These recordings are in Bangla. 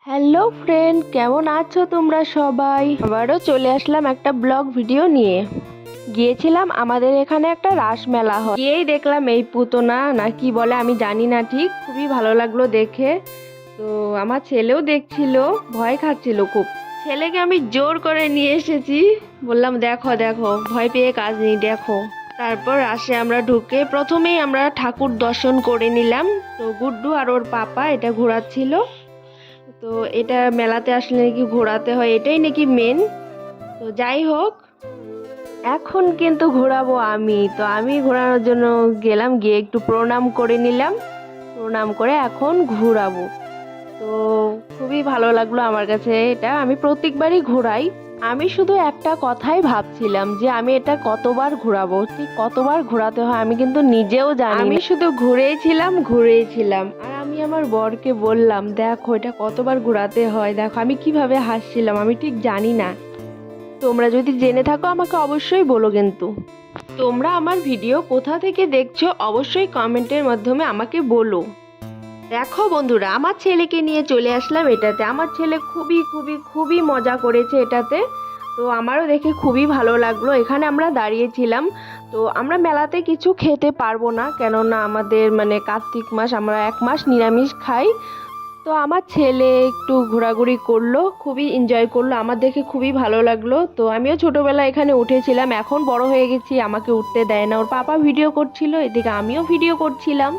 হ্যালো ফ্রেন্ড, কেমন আছো তোমরা সবাই? আবারও চলে আসলাম একটা ব্লগ ভিডিও নিয়ে। গিয়েছিলাম আমাদের এখানে একটা রাস মেলা হয়, গিয়েই দেখলাম এই পুতনা না কি বলে আমি জানি না ঠিক, খুবই ভালো লাগলো দেখে। তো আমার ছেলেও দেখছিল, ভয় খাচ্ছিল খুব। ছেলেকে আমি জোর করে নিয়ে এসেছি, বললাম দেখো দেখো, ভয় পেয়ে কাজ নেই, দেখো। তারপর রাসে আমরা ঢুকে প্রথমেই আমরা ঠাকুর দর্শন করে নিলাম। তো গুড্ডু আর ওর পাপা এটা ঘোরাচ্ছিল। তো এটা মেলাতে আসলে নাকি ঘোরাতে হয়, এটাই নাকি মেন। তো যাই হোক, এখন কিন্তু ঘোরাবো আমি। তো আমি ঘোরানোর জন্য গেলাম, গিয়ে একটু প্রণাম করে নিলাম। প্রণাম করে এখন ঘোরাবো। তো খুবই ভালো লাগলো আমার কাছে এটা, আমি প্রত্যেকবারই ঘোরাই। আমি শুধু একটা কথাই ভাবছিলাম যে আমি এটা কতবার ঘোরাবো, ঠিক কতবার ঘোরাতে হয় আমি কিন্তু নিজেও জানি। আমি শুধু ঘুরেইছিলাম আর আমি আমার বরকে বললাম দেখো এটা কতবার ঘোরাতে হয়, দেখো আমি কিভাবে হাসছিলাম, আমি ঠিক জানি না। তোমরা যদি জেনে থাকো আমাকে অবশ্যই বলো কিন্তু। তোমরা আমার ভিডিও কোথা থেকে দেখছো অবশ্যই কমেন্টের মাধ্যমে আমাকে বলো। দেখো বন্ধুরা, আমার ছেলেকে নিয়ে চলে আসলাম এটাতে। আমার ছেলে খুবই খুবই খুবই মজা করেছে এটাতে। তো আমারও দেখে খুবই ভালো লাগলো। এখানে আমরা দাঁড়িয়েছিলাম। তো আমরা মেলাতে কিছু খেতে পারবো না, কেননা আমাদের মানে কার্তিক মাস, আমরা 1 মাস নিরামিষ খাই। তো আমার ছেলে একটু ঘোরাঘুরি করলো, খুবই এনজয় করলো, আমার দেখে খুবই ভালো লাগলো। তো আমিও ছোটবেলায় এখানে উঠেছিলাম, এখন বড় হয়ে গেছি, আমাকে উঠতে দেয় না। ওর পাপা ভিডিও করছিল, এদিকে আমিও ভিডিও করছিলাম।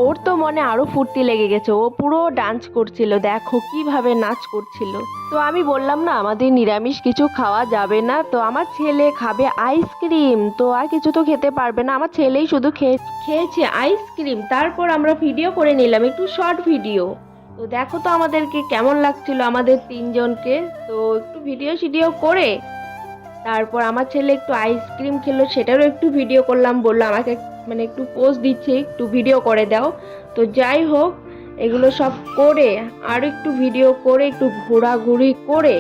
ওর তো মনে আরো ফুর্তি লেগে গেছে, ও পুরো ডান্স করছিল, দেখো কিভাবে নাচ করছিল। তো আমি বললাম না আমাদের নিরামিষ কিছু খাওয়া যাবে না, তো আমার ছেলে খাবে আইসক্রিম, তো আর কিছু তো খেতে পারবে না। আমার ছেলেই শুধু খেয়েছে আইসক্রিম। তারপর আমরা ভিডিও করে নিলাম, একটু শর্ট ভিডিও। তো দেখো তো আমাদেরকে কেমন লাগছিল আমাদের তিনজনকে। তো একটু ভিডিও করে তারপর আমার ছেলে একটু আইসক্রিম খেলো, সেটারও একটু ভিডিও করলাম। বললো আমাকে মানে একটু পোজ দিচ্ছে, একটু ভিডিও করে দাও। তো যাই হোক, এগুলো সব করে আর একটু ভিডিও করে একটু ঘোরাঘুরি করে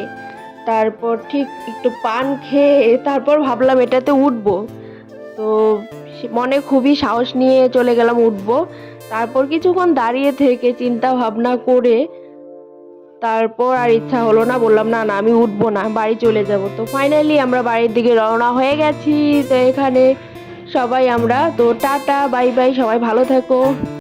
তারপর ঠিক একটু পান খেয়ে তারপর ভাবলাম এটাতে উঠবো। তো মনে খুবই সাহস নিয়ে চলে গেলাম উঠবো। তারপর কিছুক্ষণ দাঁড়িয়ে থেকে চিন্তা ভাবনা করে তারপর আর ইচ্ছা হলো না, বললাম না না আমি উঠবো না, বাড়ি চলে যাব। তো ফাইনালি আমরা বাড়ির দিকে রওনা হয়ে গেছি। তো এখানে সবাই আমরা তো টাটা বাই বাই, সবাই ভালো থেকো।